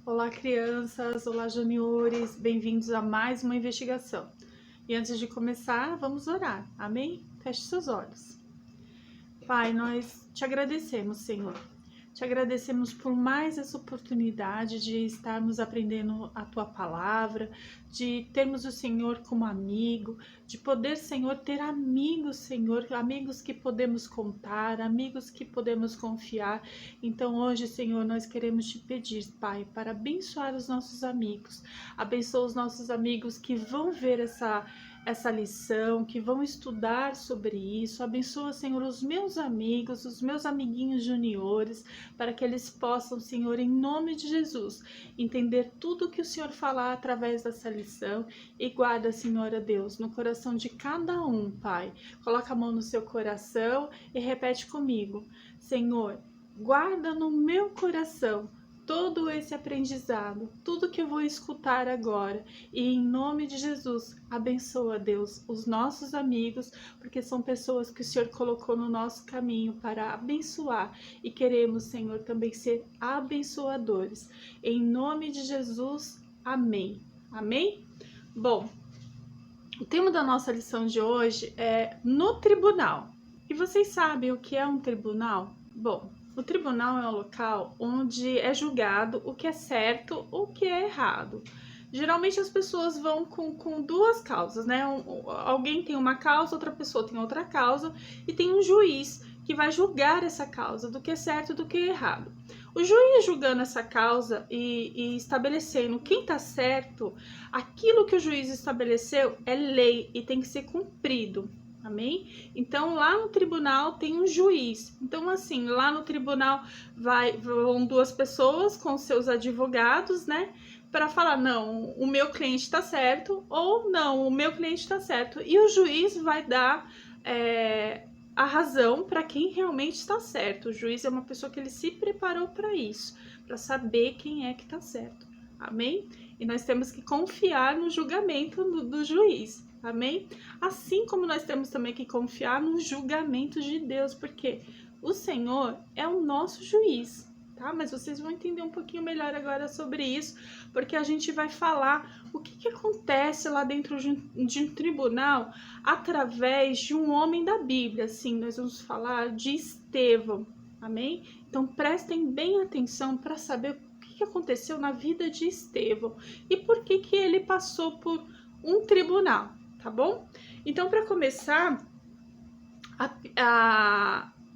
Olá, crianças! Olá, juniores! Bem-vindos a mais uma investigação. E antes de começar, vamos orar. Amém? Feche seus olhos. Pai, nós te agradecemos, Senhor. Te agradecemos por mais essa oportunidade de estarmos aprendendo a Tua palavra, de termos o Senhor como amigo, de poder, Senhor, ter amigos, Senhor, amigos que podemos contar, amigos que podemos confiar. Então hoje, Senhor, nós queremos te pedir, Pai, para abençoar os nossos amigos. Abençoa os nossos amigos que vão ver essa lição, que vão estudar sobre isso. Abençoa, Senhor, os meus amigos, os meus amiguinhos juniores, para que eles possam, Senhor, em nome de Jesus, entender tudo que o Senhor falar através dessa lição e guarda, Senhor, Deus, no coração de cada um, Pai. Coloca a mão no seu coração e repete comigo: Senhor, guarda no meu coração todo esse aprendizado, tudo que eu vou escutar agora, e em nome de Jesus, abençoa, Deus, os nossos amigos, porque são pessoas que o Senhor colocou no nosso caminho para abençoar, e queremos, Senhor, também ser abençoadores. Em nome de Jesus, amém. Amém? Bom, o tema da nossa lição de hoje é no tribunal. E vocês sabem o que é um tribunal? Bom, o tribunal é um local onde é julgado o que é certo ou o que é errado. Geralmente as pessoas vão com duas causas, né? Alguém tem uma causa, outra pessoa tem outra causa, e tem um juiz que vai julgar essa causa, do que é certo e do que é errado. O juiz julgando essa causa e estabelecendo quem está certo, aquilo que o juiz estabeleceu é lei e tem que ser cumprido. Amém? Então, lá no tribunal tem um juiz. Então, assim, lá no tribunal vão duas pessoas com seus advogados, né? Para falar, não, o meu cliente está certo, ou não, o meu cliente está certo. E o juiz vai dar a razão para quem realmente está certo. O juiz é uma pessoa que ele se preparou para isso, para saber quem é que está certo. Amém? E nós temos que confiar no julgamento do juiz. Amém? Assim como nós temos também que confiar no julgamento de Deus, porque o Senhor é o nosso juiz, tá? Mas vocês vão entender um pouquinho melhor agora sobre isso, porque a gente vai falar o que acontece lá dentro de um tribunal através de um homem da Bíblia. Sim, nós vamos falar de Estevão, amém? Então prestem bem atenção para saber o que aconteceu na vida de Estevão e por que ele passou por um tribunal. Tá bom? Então, para começar,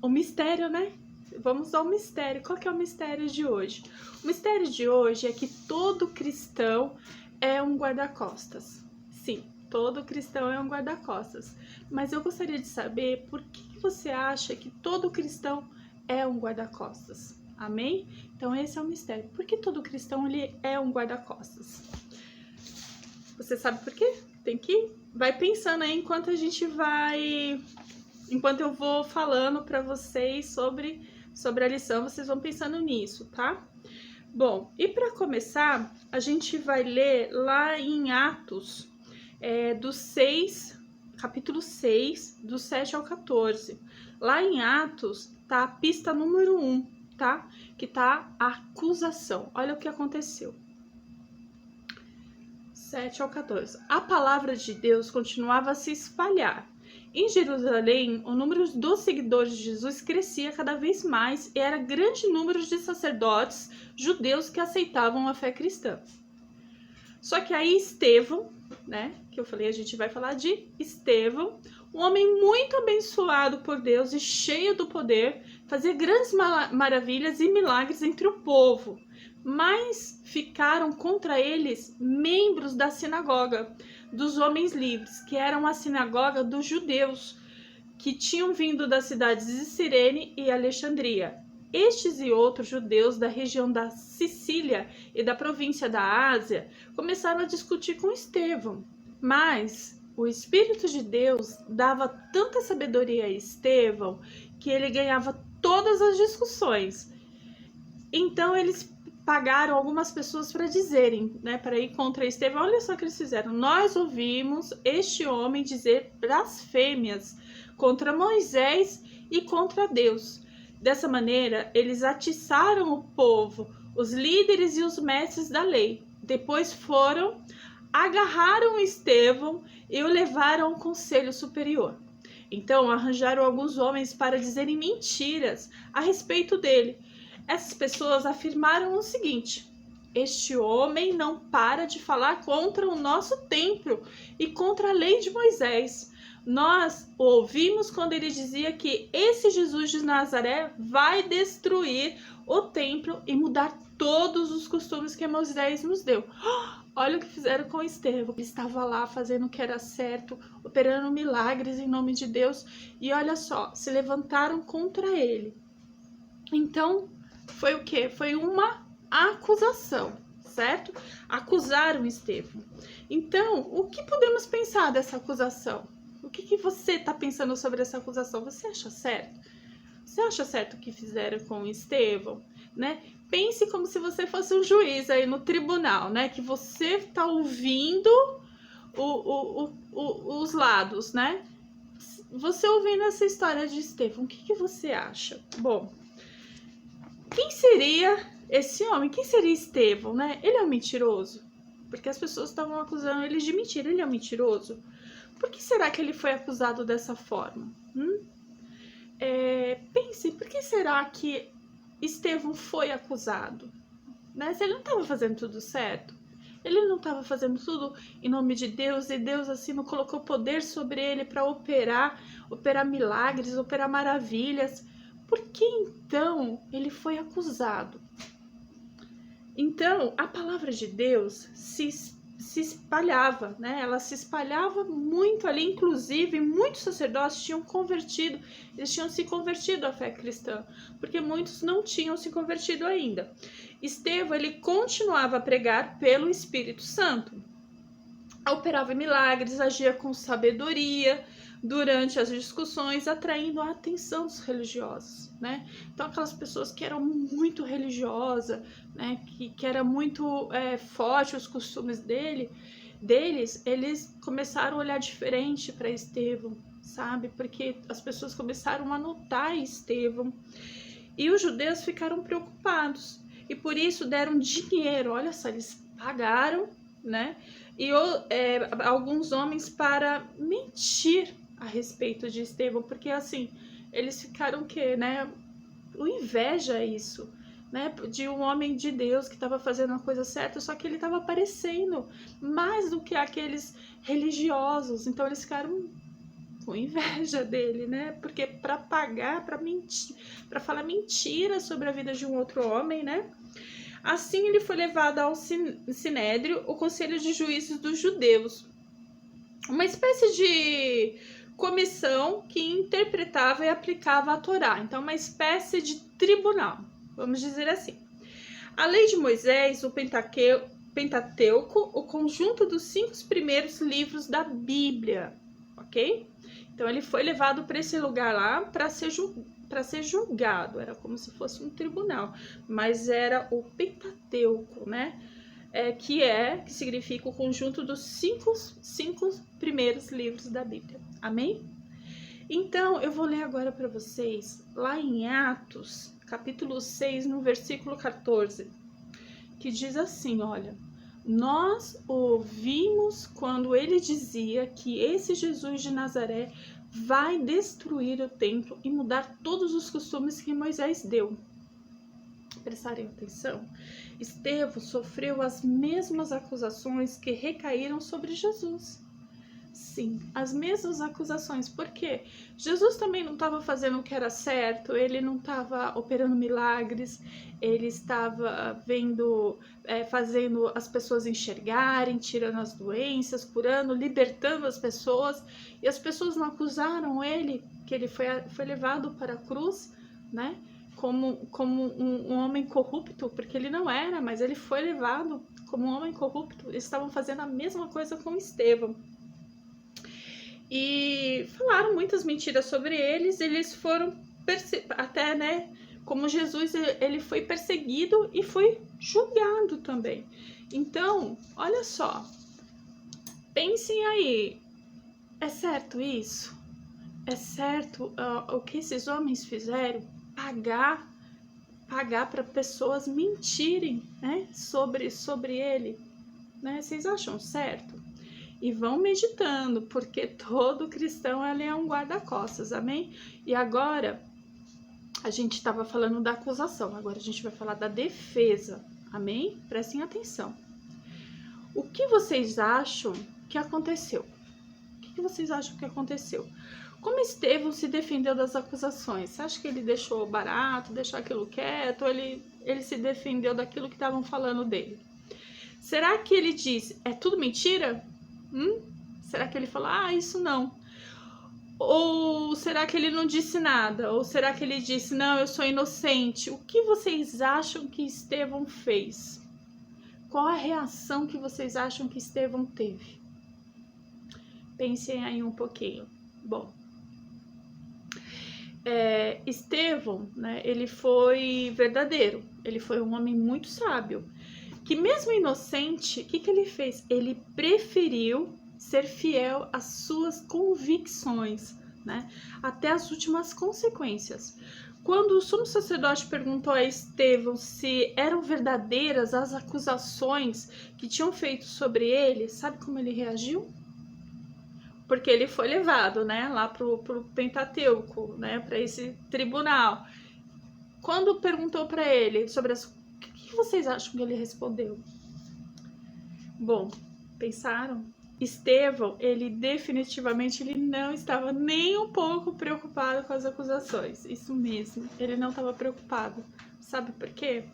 o mistério, né? Vamos ao mistério. Qual que é o mistério de hoje? O mistério de hoje é que todo cristão é um guarda-costas. Sim, todo cristão é um guarda-costas. Mas eu gostaria de saber por que você acha que todo cristão é um guarda-costas. Amém? Então, esse é o mistério. Por que todo cristão ele é um guarda-costas? Você sabe por quê? Vai pensando aí enquanto eu vou falando para vocês sobre a lição, vocês vão pensando nisso, tá? Bom, e para começar, a gente vai ler lá em Atos, capítulo 6, do 7 ao 14. Lá em Atos tá a pista número 1, tá? Que tá a acusação. Olha o que aconteceu. 7 ao 14. A palavra de Deus continuava a se espalhar. Em Jerusalém, o número dos seguidores de Jesus crescia cada vez mais e era grande número de sacerdotes judeus que aceitavam a fé cristã. Só que aí Estevão, né, que eu falei, a gente vai falar de Estevão, um homem muito abençoado por Deus e cheio do poder, fazia grandes maravilhas e milagres entre o povo. Mas ficaram contra eles membros da sinagoga dos homens livres, que eram a sinagoga dos judeus, que tinham vindo das cidades de Cirene e Alexandria. Estes e outros judeus da região da Sicília e da província da Ásia começaram a discutir com Estevão, mas o Espírito de Deus dava tanta sabedoria a Estevão que ele ganhava todas as discussões. Então eles pagaram algumas pessoas para dizerem, né, para ir contra Estevão. Olha só o que eles fizeram. Nós ouvimos este homem dizer blasfêmias contra Moisés e contra Deus. Dessa maneira, eles atiçaram o povo, os líderes e os mestres da lei. Depois foram, agarraram Estevão e o levaram ao conselho superior. Então arranjaram alguns homens para dizerem mentiras a respeito dele. Essas pessoas afirmaram o seguinte: este homem não para de falar contra o nosso templo e contra a lei de Moisés. Nós o ouvimos quando ele dizia que esse Jesus de Nazaré vai destruir o templo e mudar todos os costumes que Moisés nos deu. Olha o que fizeram com Estevão. Ele estava lá fazendo o que era certo, operando milagres em nome de Deus. E olha só, se levantaram contra ele. Então, foi o quê? Foi uma acusação, certo? Acusaram Estevão. Então, o que podemos pensar dessa acusação? O que você está pensando sobre essa acusação? Você acha certo? Você acha certo o que fizeram com Estevão, né? Pense como se você fosse um juiz aí no tribunal, né? Que você está ouvindo os lados, né? Você ouvindo essa história de Estevão, o que você acha? Bom, quem seria esse homem? Quem seria Estevão, né? Ele é um mentiroso? Porque as pessoas estavam acusando ele de mentira. Ele é um mentiroso? Por que será que ele foi acusado dessa forma? Pense, por que será que Estevão foi acusado? Né? Se ele não estava fazendo tudo certo, ele não estava fazendo tudo em nome de Deus, e Deus assim não colocou poder sobre ele para operar milagres, operar maravilhas. Por que então ele foi acusado? Então, a palavra de Deus se espalhava, né? Ela se espalhava muito ali, inclusive muitos sacerdotes tinham convertido, eles tinham se convertido à fé cristã, porque muitos não tinham se convertido ainda. Estevão, ele continuava a pregar pelo Espírito Santo, operava milagres, agia com sabedoria durante as discussões, atraindo a atenção dos religiosos, né? Então, aquelas pessoas que eram muito religiosas, né? Que era muito forte os costumes deles, eles começaram a olhar diferente para Estevão, sabe? Porque as pessoas começaram a notar Estevão e os judeus ficaram preocupados e por isso deram dinheiro. Olha só, eles pagaram, né? E alguns homens para mentir a respeito de Estevão, porque assim, eles ficaram o quê, né? O inveja isso, né? De um homem de Deus que estava fazendo a coisa certa, só que ele estava aparecendo mais do que aqueles religiosos, então eles ficaram com inveja dele, né? Porque para pagar, para mentir, para falar mentira sobre a vida de um outro homem, né? Assim ele foi levado ao Sinédrio, o Conselho de Juízes dos Judeus, uma espécie de comissão que interpretava e aplicava a Torá. Então, uma espécie de tribunal, vamos dizer assim. A lei de Moisés, o Pentateuco, o conjunto dos 5 primeiros livros da Bíblia, ok? Então, ele foi levado para esse lugar lá para ser julgado, era como se fosse um tribunal, mas era o Pentateuco, né? Que significa o conjunto dos 5 primeiros livros da Bíblia. Amém? Então, eu vou ler agora para vocês, lá em Atos, capítulo 6, no versículo 14, que diz assim, olha: nós ouvimos quando ele dizia que esse Jesus de Nazaré vai destruir o templo e mudar todos os costumes que Moisés deu. Prestarem atenção, Estevão sofreu as mesmas acusações que recaíram sobre Jesus. Sim, as mesmas acusações, porque Jesus também não estava fazendo o que era certo, ele não estava operando milagres, ele estava fazendo as pessoas enxergarem, tirando as doenças, curando, libertando as pessoas, e as pessoas não acusaram ele, que ele foi levado para a cruz, né? Como um homem corrupto, porque ele não era, mas ele foi levado como um homem corrupto. Eles estavam fazendo a mesma coisa com Estevão. E falaram muitas mentiras sobre eles foram até, né, como Jesus, ele foi perseguido e foi julgado também. Então, olha só, pensem aí, é certo isso? É certo o que esses homens fizeram? Pagar pagar para pessoas mentirem, né, sobre ele, né? Vocês acham certo? E vão meditando, porque todo cristão ele é um guarda-costas, amém? E agora, a gente estava falando da acusação, agora a gente vai falar da defesa, amém? Prestem atenção. O que vocês acham que aconteceu? O que vocês acham que aconteceu? Como Estevão se defendeu das acusações? Você acha que ele deixou barato, deixou aquilo quieto, ou ele se defendeu daquilo que estavam falando dele? Será que ele disse, é tudo mentira? Será que ele falou, isso não? Ou será que ele não disse nada? Ou será que ele disse, não, eu sou inocente? O que vocês acham que Estevão fez? Qual a reação que vocês acham que Estevão teve? Pensem aí um pouquinho. Bom, Estevão, né, ele foi verdadeiro, ele foi um homem muito sábio, que mesmo inocente, o que ele fez? Ele preferiu ser fiel às suas convicções, né, até as últimas consequências. Quando o sumo sacerdote perguntou a Estevão se eram verdadeiras as acusações que tinham feito sobre ele, sabe como ele reagiu? Porque ele foi levado, né, lá pro Pentateuco, né, para esse tribunal. Quando perguntou para ele sobre o que vocês acham que ele respondeu? Bom, pensaram? Estevão, ele definitivamente ele não estava nem um pouco preocupado com as acusações. Isso mesmo, ele não estava preocupado. Sabe por quê?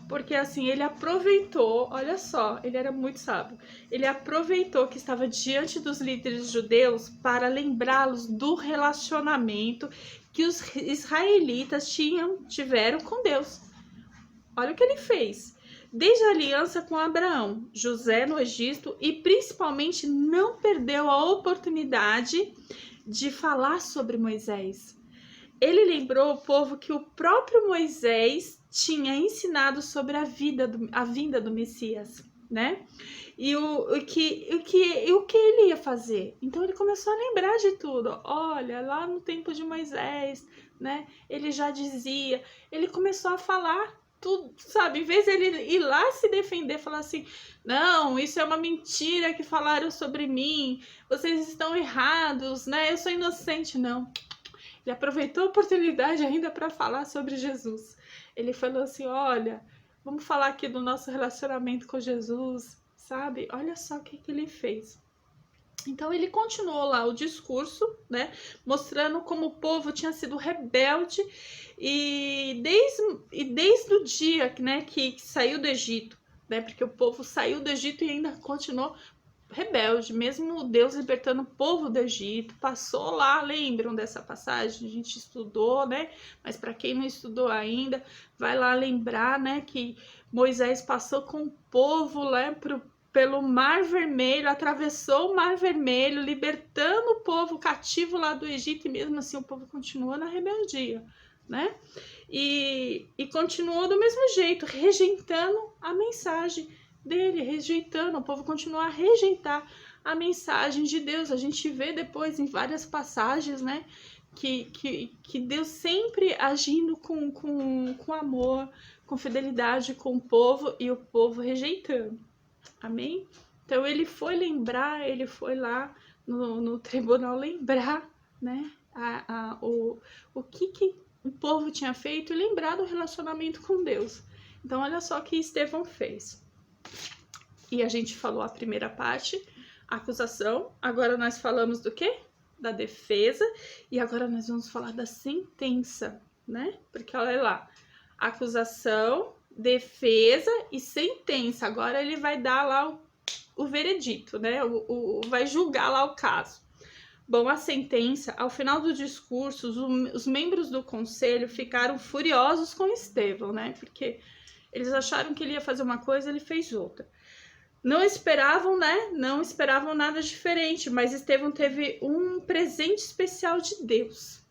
Porque assim, ele aproveitou, olha só, ele era muito sábio. Ele aproveitou que estava diante dos líderes judeus para lembrá-los do relacionamento que os israelitas tiveram com Deus. Olha o que ele fez. Desde a aliança com Abraão, José no Egito e principalmente não perdeu a oportunidade de falar sobre Moisés. Ele lembrou o povo que o próprio Moisés tinha ensinado sobre a vinda do Messias, né? E o que ele ia fazer. Então ele começou a lembrar de tudo. Olha, lá no tempo de Moisés, né? Ele já dizia, ele começou a falar tudo, sabe? Em vez de ele ir lá se defender, falar assim, não, isso é uma mentira que falaram sobre mim, vocês estão errados, né? Eu sou inocente, não. Ele aproveitou a oportunidade ainda para falar sobre Jesus. Ele falou assim, olha, vamos falar aqui do nosso relacionamento com Jesus, sabe? Olha só o que ele fez. Então ele continuou lá o discurso, né, mostrando como o povo tinha sido rebelde e desde o dia, né, que saiu do Egito, né, porque o povo saiu do Egito e ainda continuou rebelde, mesmo Deus libertando o povo do Egito, passou lá, lembram dessa passagem? A gente estudou, né? Mas para quem não estudou ainda, vai lá lembrar, né, que Moisés passou com o povo lá pelo Mar Vermelho, atravessou o Mar Vermelho, libertando o povo cativo lá do Egito, e mesmo assim o povo continuou na rebeldia, né? E continuou do mesmo jeito, rejeitando a mensagem dele, rejeitando, o povo continua a rejeitar a mensagem de Deus. A gente vê depois em várias passagens, né, que Deus sempre agindo com amor, com fidelidade com o povo e o povo rejeitando. Amém? Então ele foi lembrar, ele foi lá no tribunal lembrar, né, o que o povo tinha feito e lembrar do relacionamento com Deus. Então olha só o que Estevão fez. E a gente falou a primeira parte, a acusação. Agora nós falamos do quê? Da defesa. E agora nós vamos falar da sentença, né? Porque olha lá, acusação, defesa e sentença. Agora ele vai dar lá o veredito, né? Vai julgar lá o caso. Bom, a sentença, ao final do discurso, os membros do conselho ficaram furiosos com Estevão, né? Porque eles acharam que ele ia fazer uma coisa, ele fez outra. Não esperavam, né? Não esperavam nada diferente, mas Estevão teve um presente especial de Deus.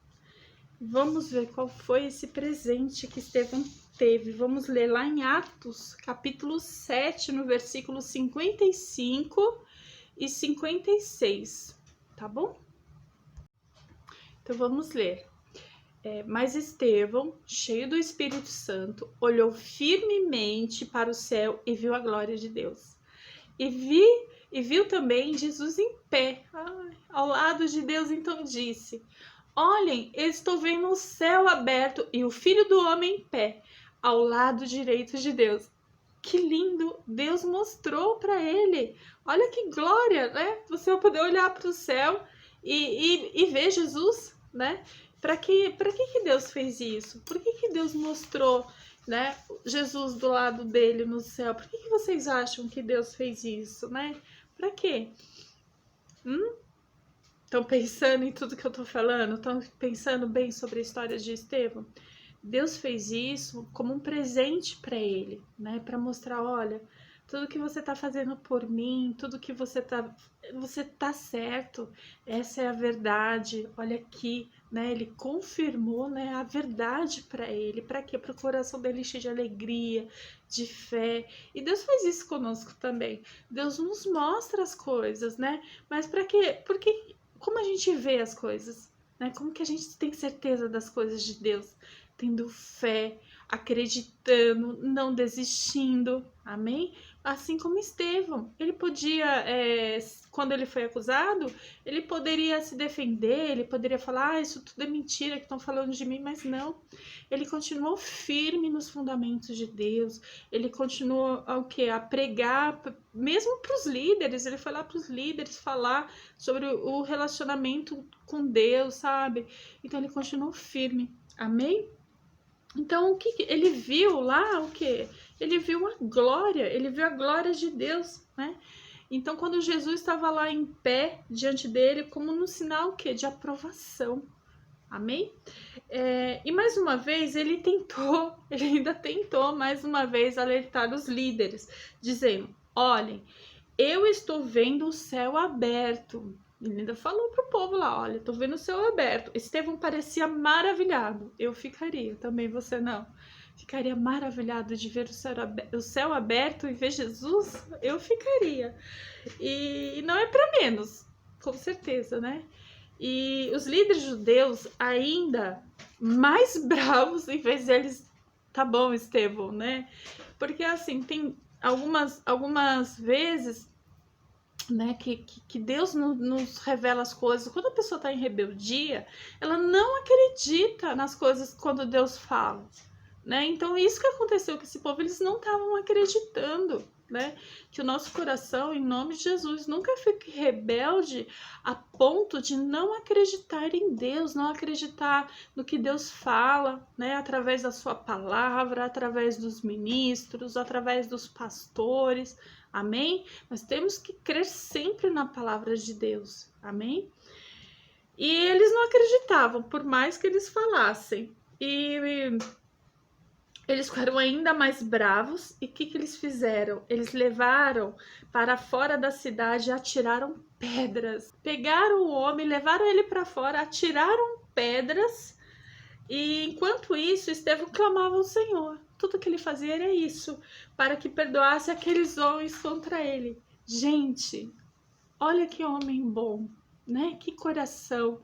Vamos ver qual foi esse presente que Estevão teve. Vamos ler lá em Atos, capítulo 7, no versículo 55 e 56, tá bom? Então vamos ler. Mas Estevão, cheio do Espírito Santo, olhou firmemente para o céu e viu a glória de Deus. E viu também Jesus em pé, ao lado de Deus. Então disse: olhem, eu estou vendo o céu aberto e o Filho do Homem em pé, ao lado direito de Deus. Que lindo! Deus mostrou para ele. Olha que glória, né? Você vai poder olhar para o céu e ver Jesus, né? Para que Deus fez isso? Por que Deus mostrou, né, Jesus do lado dele no céu? Por que vocês acham que Deus fez isso, né? Para quê? Estão pensando em tudo que eu tô falando? Estão pensando bem sobre a história de Estevão? Deus fez isso como um presente para ele, né? Para mostrar, olha, tudo que você tá fazendo por mim, tudo que você tá certo. Essa é a verdade. Olha aqui, né? Ele confirmou, né, a verdade para ele. Para quê? Para o coração dele cheio de alegria, de fé. E Deus faz isso conosco também. Deus nos mostra as coisas, né? Mas para quê? Porque como a gente vê as coisas, né? Como que a gente tem certeza das coisas de Deus? Tendo fé, acreditando, não desistindo, amém? Assim como Estevão, ele podia, quando ele foi acusado, ele poderia se defender, ele poderia falar, isso tudo é mentira que estão falando de mim, mas não. Ele continuou firme nos fundamentos de Deus, ele continuou a pregar, mesmo para os líderes, ele foi lá para os líderes falar sobre o relacionamento com Deus, sabe? Então ele continuou firme, amém? Então, o que ele viu lá? O que? Ele viu a glória de Deus, né? Então, quando Jesus estava lá em pé diante dele, como no sinal o quê? De aprovação, amém? E mais uma vez, ele ainda tentou mais uma vez alertar os líderes, dizendo: olhem, eu estou vendo o céu aberto. Ele ainda falou pro povo lá, olha, tô vendo o céu aberto. Estevão parecia maravilhado. Eu ficaria, também você não. Ficaria maravilhado de ver o céu aberto e ver Jesus. Eu ficaria. E não é para menos, com certeza, né? E os líderes judeus ainda mais bravos, em vez deles, tá bom, Estevão, né? Porque assim, tem algumas vezes, né, que Deus nos revela as coisas. Quando a pessoa está em rebeldia, ela não acredita nas coisas quando Deus fala, né? Então isso que aconteceu com esse povo, eles não estavam acreditando, né? Que o nosso coração, em nome de Jesus, nunca fique rebelde a ponto de não acreditar em Deus, não acreditar no que Deus fala, né? Através da sua palavra, através dos ministros, através dos pastores. Amém? Nós temos que crer sempre na palavra de Deus. Amém? E eles não acreditavam, por mais que eles falassem. E eles ficaram ainda mais bravos. E o que eles fizeram? Eles levaram para fora da cidade e atiraram pedras. Pegaram o homem, levaram ele para fora, atiraram pedras. E enquanto isso, Estevão clamava ao Senhor. Tudo que ele fazia era isso, para que perdoasse aqueles homens contra ele. Gente, olha que homem bom, né? Que coração.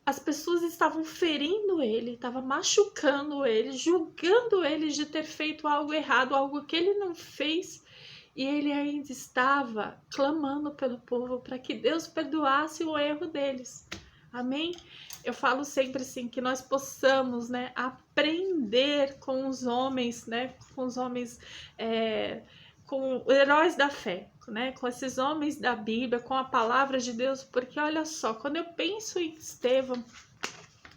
As pessoas estavam ferindo ele, estavam machucando ele, julgando ele de ter feito algo errado, algo que ele não fez. E ele ainda estava clamando pelo povo para que Deus perdoasse o erro deles. Amém? Eu falo sempre assim, que nós possamos, né, aprender com os homens, né, com os homens, com heróis da fé, né, com esses homens da Bíblia, com a palavra de Deus, porque olha só, quando eu penso em Estevão,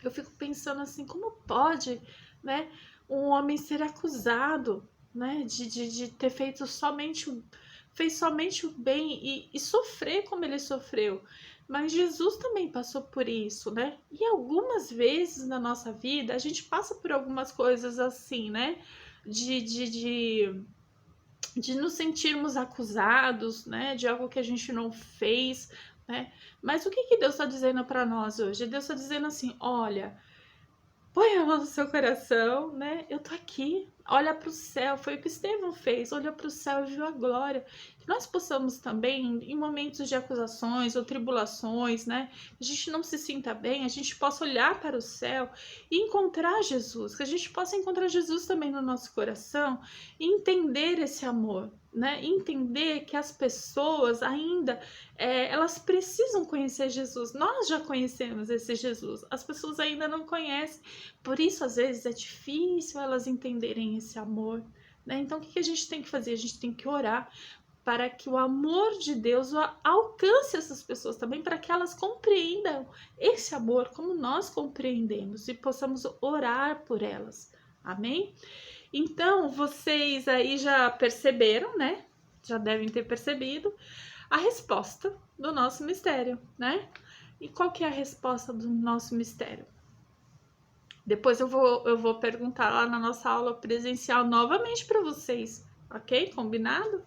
eu fico pensando assim, como pode, né, um homem ser acusado, né, de ter feito somente o bem e sofrer como ele sofreu. Mas Jesus também passou por isso, né? E algumas vezes na nossa vida a gente passa por algumas coisas assim, né? De nos sentirmos acusados, né? De algo que a gente não fez, né? Mas o que Deus está dizendo para nós hoje? Deus está dizendo assim: olha, põe a mão no seu coração, né? Eu tô aqui, olha para o céu, foi o que Estevão fez, olhou para o céu e viu a glória. Que nós possamos também, em momentos de acusações ou tribulações, né? A gente não se sinta bem, a gente possa olhar para o céu e encontrar Jesus, que a gente possa encontrar Jesus também no nosso coração e entender esse amor, né? Entender que as pessoas ainda elas precisam conhecer Jesus. Nós já conhecemos esse Jesus, as pessoas ainda não conhecem. Por isso, às vezes, é difícil elas entenderem esse amor, né? Então, o que a gente tem que fazer? A gente tem que orar para que o amor de Deus alcance essas pessoas também, para que elas compreendam esse amor como nós compreendemos e possamos orar por elas. Amém? Então, vocês aí já perceberam, né? Já devem ter percebido a resposta do nosso mistério, né? E qual que é a resposta do nosso mistério? Depois eu vou perguntar lá na nossa aula presencial novamente para vocês, ok? Combinado?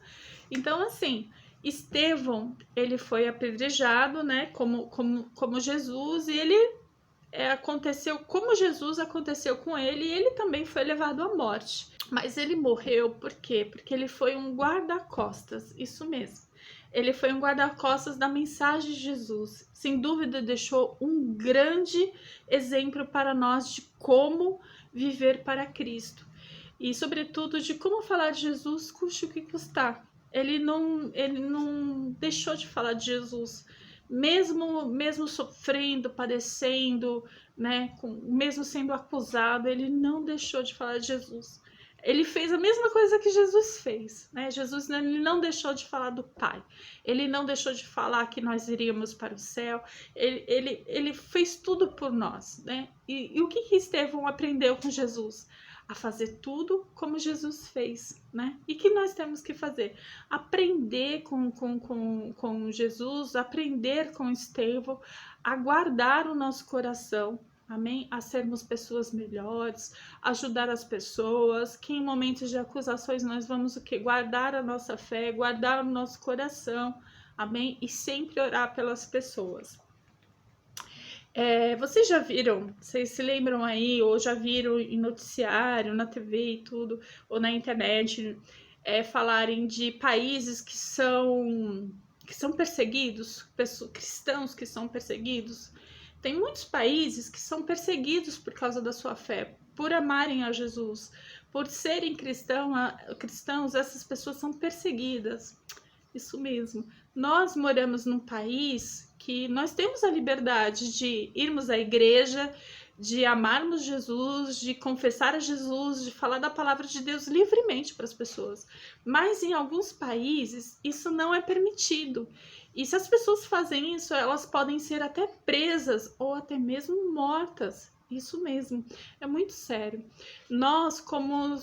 Então, assim, Estevão, ele foi apedrejado, né? Como Jesus, e ele aconteceu como Jesus aconteceu com ele, e ele também foi levado à morte. Mas ele morreu por quê? Porque ele foi um guarda-costas, isso mesmo. Ele foi um guarda-costas da mensagem de Jesus. Sem dúvida, deixou um grande exemplo para nós de como viver para Cristo. E, sobretudo, de como falar de Jesus, custe o que custar. Ele não deixou de falar de Jesus. Mesmo sofrendo, padecendo, né, mesmo sendo acusado, ele não deixou de falar de Jesus. Ele fez a mesma coisa que Jesus fez, né? Jesus ele não deixou de falar do Pai, ele não deixou de falar que nós iríamos para o céu, ele fez tudo por nós, né? E o que Estevão aprendeu com Jesus? A fazer tudo como Jesus fez, né? E que nós temos que fazer? Aprender com Jesus, aprender com Estevão, a guardar o nosso coração, amém? A sermos pessoas melhores, ajudar as pessoas, que em momentos de acusações nós vamos o quê? Guardar a nossa fé, guardar o nosso coração, amém? E sempre orar pelas pessoas. Vocês já viram, vocês se lembram aí, ou já viram em noticiário, na TV e tudo, ou na internet, falarem de países que são perseguidos, cristãos que são perseguidos? Tem muitos países que são perseguidos por causa da sua fé, por amarem a Jesus, por serem cristãos, essas pessoas são perseguidas. Isso mesmo. Nós moramos num país que nós temos a liberdade de irmos à igreja, de amarmos Jesus, de confessar a Jesus, de falar da palavra de Deus livremente para as pessoas. Mas em alguns países isso não é permitido. E se as pessoas fazem isso, elas podem ser até presas ou até mesmo mortas. Isso mesmo, é muito sério. Nós, como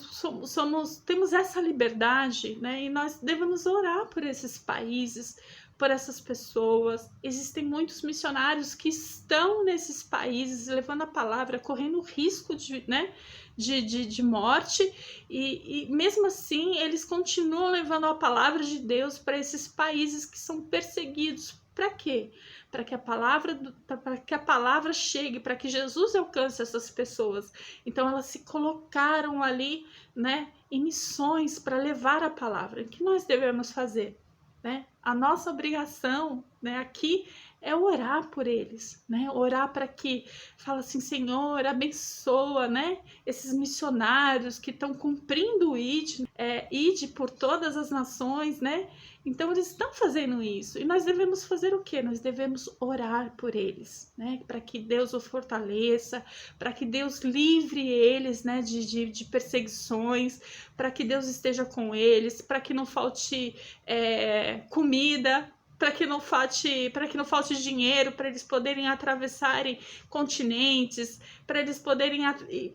temos essa liberdade, né? E nós devemos orar por esses países, por essas pessoas. Existem muitos missionários que estão nesses países levando a palavra, correndo risco de morte, e mesmo assim eles continuam levando a palavra de Deus para esses países que são perseguidos. Para quê? Para que a palavra chegue, para que Jesus alcance essas pessoas. Então elas se colocaram ali, né, em missões para levar a palavra. O que nós devemos fazer, né? A nossa obrigação, né, aqui é orar por eles, né? Orar para que fala assim, Senhor, abençoa, né? Esses missionários que estão cumprindo o ide por todas as nações, né? Então eles estão fazendo isso e nós devemos fazer o quê? Nós devemos orar por eles, né? Para que Deus o fortaleça, para que Deus livre eles, né? De perseguições, para que Deus esteja com eles, para que não falte comida, para que não falte dinheiro, para eles poderem atravessarem continentes, para eles poderem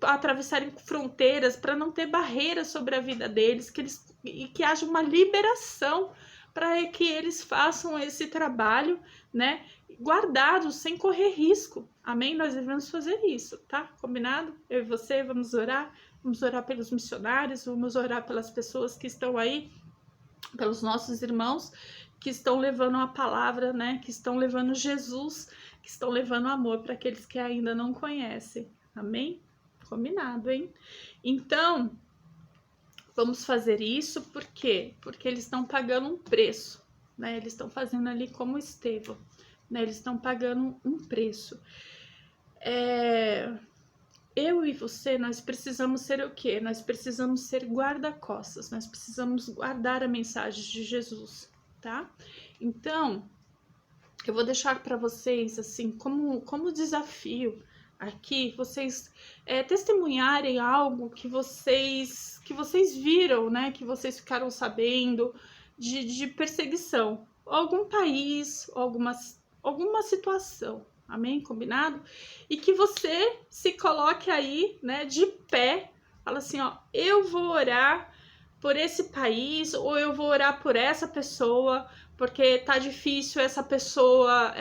atravessarem fronteiras, para não ter barreiras sobre a vida deles, que haja uma liberação para que eles façam esse trabalho, né, guardados, sem correr risco. Amém? Nós devemos fazer isso, tá? Combinado? Eu e você vamos orar pelos missionários, vamos orar pelas pessoas que estão aí, pelos nossos irmãos que estão levando a palavra, né? Que estão levando Jesus, que estão levando amor para aqueles que ainda não conhecem. Amém? Combinado, hein? Então, vamos fazer isso por quê? Porque eles estão pagando um preço, né? Eles estão fazendo ali como Estevão, né? Eles estão pagando um preço. Eu e você, nós precisamos ser o quê? Nós precisamos ser guarda-costas, nós precisamos guardar a mensagem de Jesus, tá? Então, eu vou deixar para vocês, assim, como desafio aqui, vocês testemunharem algo que vocês viram, né? Que vocês ficaram sabendo de perseguição, algum país, alguma situação. Amém? Combinado? E que você se coloque aí, né, de pé, fala assim, ó, eu vou orar por esse país, ou eu vou orar por essa pessoa, porque tá difícil essa pessoa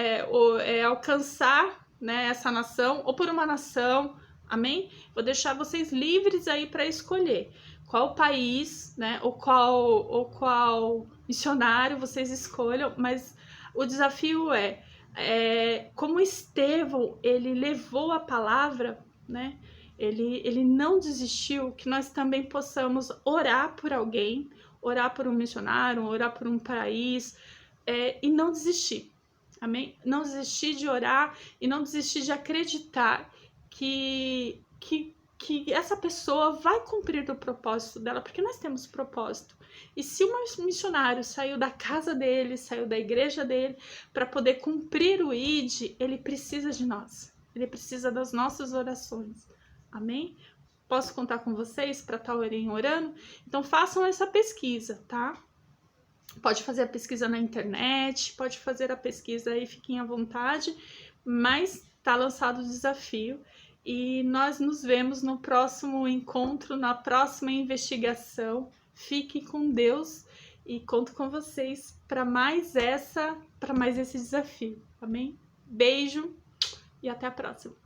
alcançar, né, essa nação, ou por uma nação, amém? Vou deixar vocês livres aí para escolher qual país, né, ou qual missionário vocês escolham, mas o desafio como Estevão, ele levou a palavra, né? Ele não desistiu, que nós também possamos orar por alguém, orar por um missionário, orar por um país, e não desistir, amém? Não desistir de orar e não desistir de acreditar que essa pessoa vai cumprir o propósito dela, porque nós temos propósito. E se um missionário saiu da casa dele, saiu da igreja dele, para poder cumprir o ID, ele precisa de nós. Ele precisa das nossas orações. Amém? Posso contar com vocês para estar orando? Então façam essa pesquisa, tá? Pode fazer a pesquisa na internet, pode fazer a pesquisa aí, fiquem à vontade, mas tá lançado o desafio. E nós nos vemos no próximo encontro, na próxima investigação. Fique com Deus e conto com vocês para mais esse desafio. Amém? Beijo e até a próxima.